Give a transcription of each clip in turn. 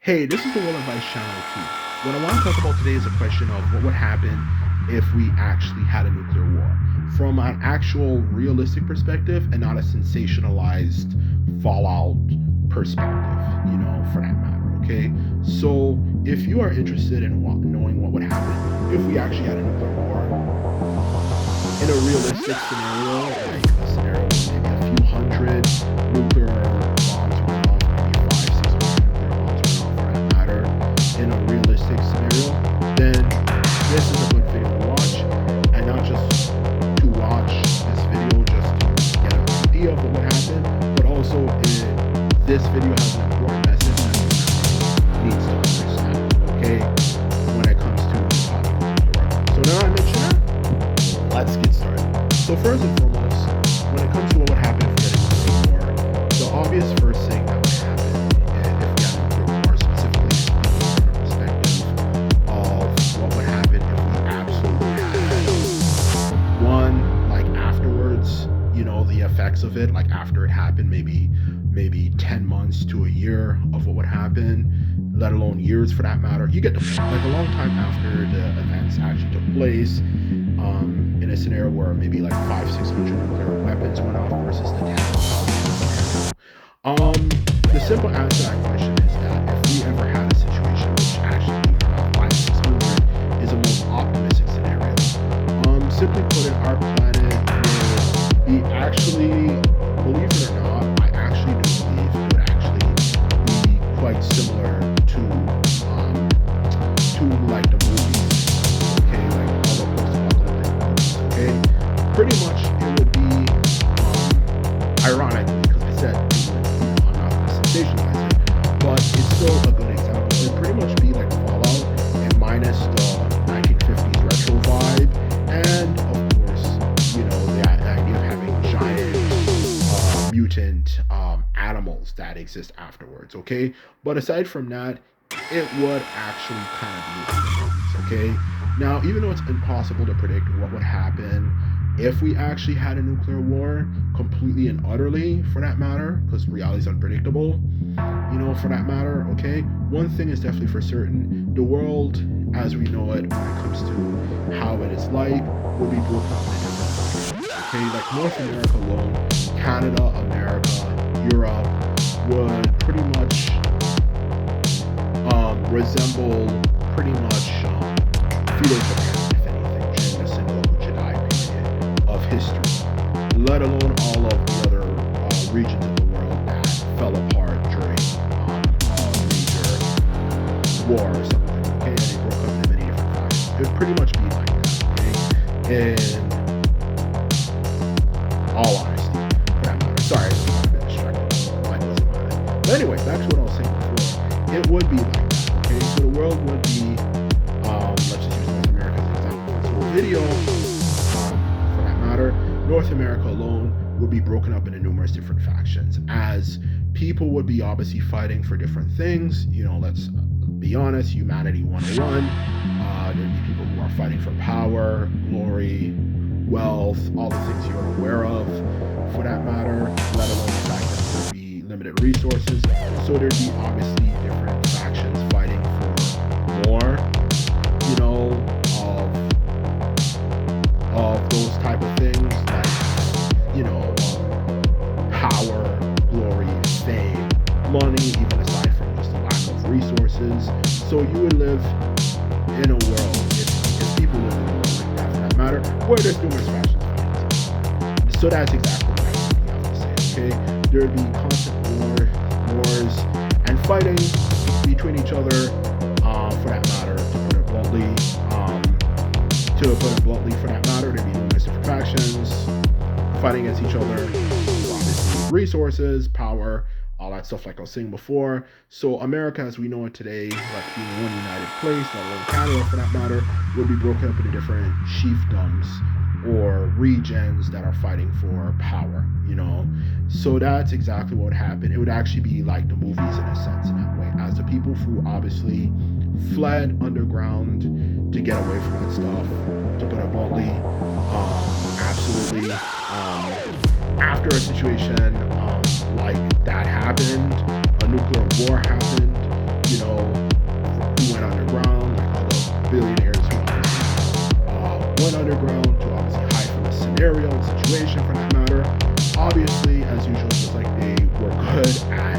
Hey, this is the World Advice Channel 2. What I want to talk about today is a question of what would happen if we actually had a nuclear war from an actual realistic perspective and not a sensationalized fallout perspective, for that matter, okay? So, if you are interested in knowing what would happen if we actually had a nuclear war in a realistic scenario, like a scenario where maybe a few hundred nuclear bombs went off, maybe five, 600 nuclear bombs went off for that matter, in a realistic scenario, then this is a good video to watch, and not just to watch this video just to get an idea of what would happen, but also this video has an important message that humanity needs to understand, okay, when it comes to the topic of nuclear weapons. So now I mention that, let's get started. So first and foremost, when it comes to what would happen if we had a nuclear war, the obvious first thing that would happen if we had a nuclear war, specifically speaking from the perspective of what would happen if we absolutely had one, like afterwards, the effects of it, like after it happened, maybe 10 months to a year of what would happen, let alone years for that matter. You get the point. Like a long time after the events actually took place, in a scenario where maybe like 600 nuclear weapons went off versus the 10,000. The simple answer to that question is that if we ever had a situation which actually we about 600 is a most optimistic scenario. Simply put it, our planet would be actually, believe it or not, I actually do believe it would actually be quite similar to like the movies, okay, like other post-apocalyptic movies, okay. Pretty much it would be, ironically, because I said it would, I'm not going to sensationalize it, but it's still a good example. It would pretty much be like Fallout and minus the 1950s retro vibe, and of course, the idea of having giant mutant animals that exist afterwards, okay? But aside from that, it would actually kind of be like the movies, okay? Now, even though it's impossible to predict what would happen if we actually had a nuclear war, completely and utterly for that matter, because reality is unpredictable, for that matter, okay? One thing is definitely for certain: the world as we know it, when it comes to how it is like, will be broken up into different factions, okay? Like North America alone, Canada, America, Europe would pretty much resemble pretty much feudal Japan, if anything, during the Sengoku Jidai period of history, let alone all of the other regions of the world that fell apart during a major war or something, okay? And they broke up into many different factions. It would pretty much be like that, okay? In all honesty, for that matter. Sorry, I was a bit distracted. Mine wasn't mine. But anyway, back to what I was saying before. It would be like that, okay? So the world would be, let's just use North America as an example for this whole video, for that matter. North America alone would be broken up into numerous different factions, as people would be obviously fighting for different things. Let's be honest, humanity 101. There'd be people who are fighting for power, glory, wealth, all the things you're aware of, for that matter, let alone the fact that there'd be limited resources. So there'd be obviously different factions fighting for more, of those type of things, like, power, glory, fame, money, even aside from just the lack of resources. So you would live in a world, if people live in a world like that, for that matter, where there's numerous factions fighting. So that's exactly what I think you have to say, okay? There would be constant wars, and fighting between each other, for that matter, to put it bluntly, for that matter, there'd be numerous different factions fighting against each other, obviously resources, power, all that stuff like I was saying before. So America as we know it today, like being one united place, let alone Canada for that matter, would be broken up into different chiefdoms or regions that are fighting for power, So that's exactly what would happen. It would actually be like the movies in a sense, in that way, as the people who obviously fled underground to get away from that stuff, to put it bluntly, absolutely, after a situation like that happened, a nuclear war happened, scenario and situation for that matter. Obviously, as usual, just like they were good at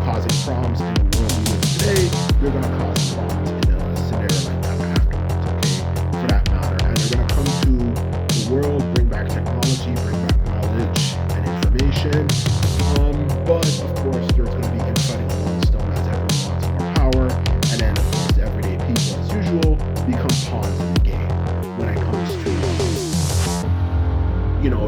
causing problems in the world we live in today, they're gonna cause problems in a scenario like that afterwards, okay? For that matter. And they're gonna come to the world, bring back technology, bring back knowledge and information. But of course there's gonna be infighting amongst them as everyone wants more power. And then of course the everyday people as usual become pawns in the game when it comes to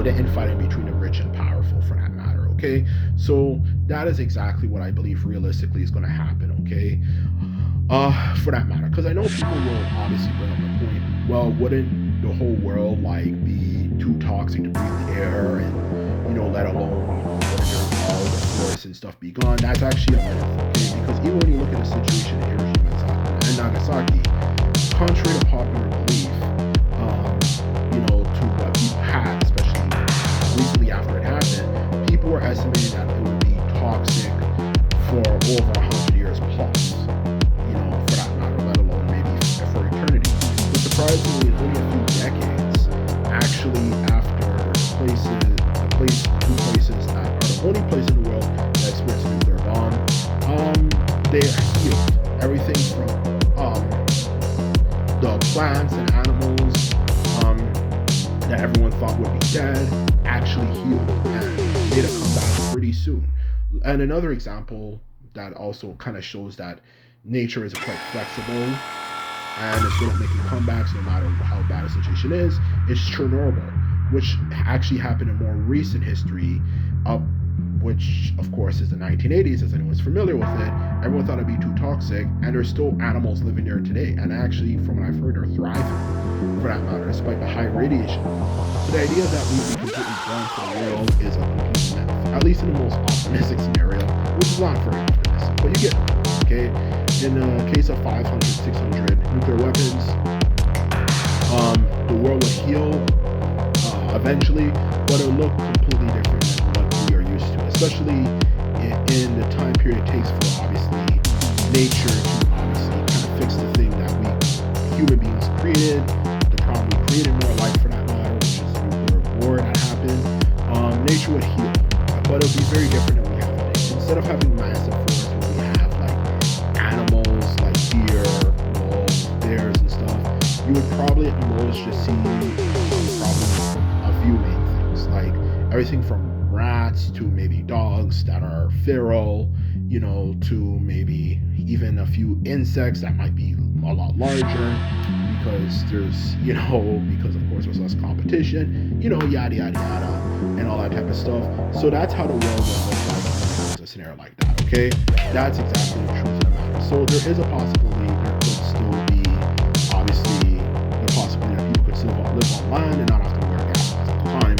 the infighting between the rich and powerful for that matter, okay? So that is exactly what I believe realistically is going to happen, okay? For that matter, because I know people will obviously bring up the point, well, wouldn't the whole world like be too toxic to breathe the air and let alone wouldn't all the forests and stuff be gone? That's actually a myth, okay? Because even when you look at the situation in Hiroshima and Nagasaki, contrary to popular belief, to what people had, especially recently after it happened, people were estimating that it would be toxic for over 100 years plus, for that matter, let alone maybe for eternity. But surprisingly, in only a few decades, actually after two places that are the only place in the world that experienced a nuclear bomb, they're healed. Everything from the plants and animals that everyone thought would be dead actually healed and made a comeback pretty soon. And another example that also kind of shows that nature is quite flexible and is good at making comebacks no matter how bad a situation is Chernobyl, which actually happened in more recent history, which of course is the 1980s, as anyone's familiar with it. Everyone thought it'd be too toxic, and there's still animals living there today, and actually, from what I've heard, are thriving, for that matter, despite the high radiation. So the idea that we'd be completely gone for the world is a complete myth, at least in the most optimistic scenario, which is not very optimistic, but you get it, okay? In the case of 500, 600 nuclear weapons, the world would heal eventually, but it'll look completely different than what we are used to, especially in the time period it takes for obviously nature to obviously kind of fix the thing that we human beings created, the problem we created more life for that matter, which is the nuclear war that happened. Nature would heal, but it'll be very different than we have today. Instead of having massive forests where we have like animals like deer, wolves, bears and stuff, you would probably at most just see probably a few main things, like everything from rats to maybe dogs that are feral, to maybe even a few insects that might be a lot larger because there's, because of course there's less competition, yada yada yada, and all that type of stuff. So that's how the world will look like in a scenario like that, okay? That's exactly the truth of the matter. So there is a possibility there could still be, obviously, the possibility that people could still live on land and not have to wear gas masks at the time.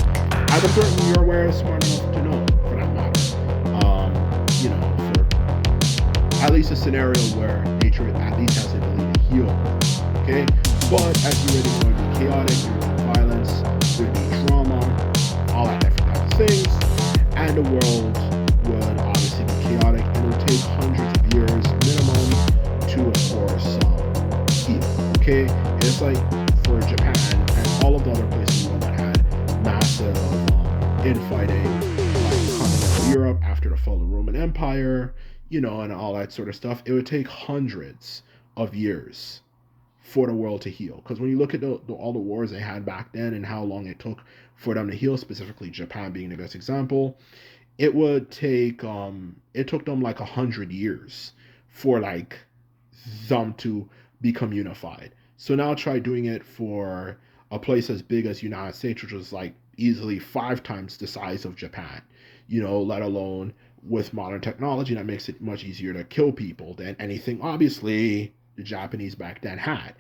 As I'm certain you're aware, smart enough to know, for that matter. For at least a scenario where nature at least has the ability to heal, okay? But as you already know, it'd be chaotic, there'd be violence, there'd be trauma, all that different types of things, and the world would obviously be chaotic, and it would take hundreds of years minimum to, of course, heal, okay? It's like for Japan and all of the other places in the world that had massive infighting, like continental Europe after the fall of the Roman Empire, and all that sort of stuff. It would take hundreds of years for the world to heal. Because when you look at all the wars they had back then and how long it took for them to heal, specifically Japan being the best example, it would take it took them like 100 years for like them to become unified. So now try doing it for a place as big as United States, which was like easily 5 times the size of Japan, let alone with modern technology that makes it much easier to kill people than anything obviously the Japanese back then had,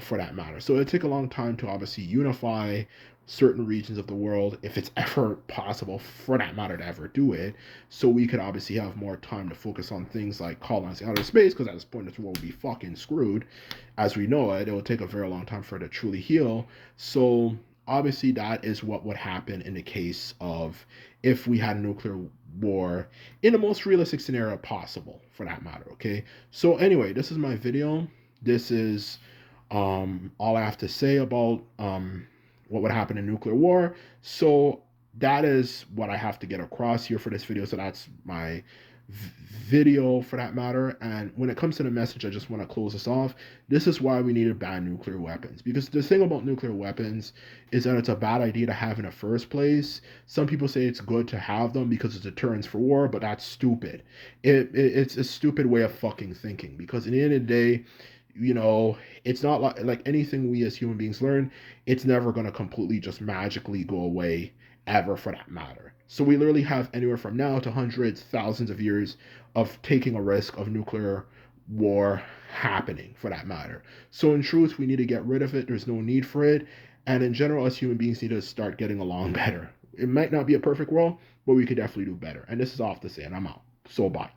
for that matter. So it took a long time to obviously unify certain regions of the world, if it's ever possible for that matter to ever do it, so we could obviously have more time to focus on things like colonizing outer space, because at this point this world would be fucking screwed as we know it. It would take a very long time for it to truly heal. So obviously that is what would happen in the case of if we had a nuclear war in the most realistic scenario possible, for that matter, okay? So anyway, this is my video. This is all I have to say about what would happen in nuclear war. So that is what I have to get across here for this video. So that's my video for that matter. And when it comes to the message, I just want to close this off. This is why we need to ban nuclear weapons, because the thing about nuclear weapons is that it's a bad idea to have in the first place. Some people say it's good to have them because it's deterrence for war, but that's stupid. It's a stupid way of fucking thinking, because at the end of the day, you know, it's not like anything we as human beings learn, it's never going to completely just magically go away ever, for that matter. So we literally have anywhere from now to hundreds, thousands of years of taking a risk of nuclear war happening, for that matter. So in truth, we need to get rid of it. There's no need for it. And in general, as human beings, need to start getting along better. It might not be a perfect world, but we could definitely do better. And this is off the say, and I'm out. So bye.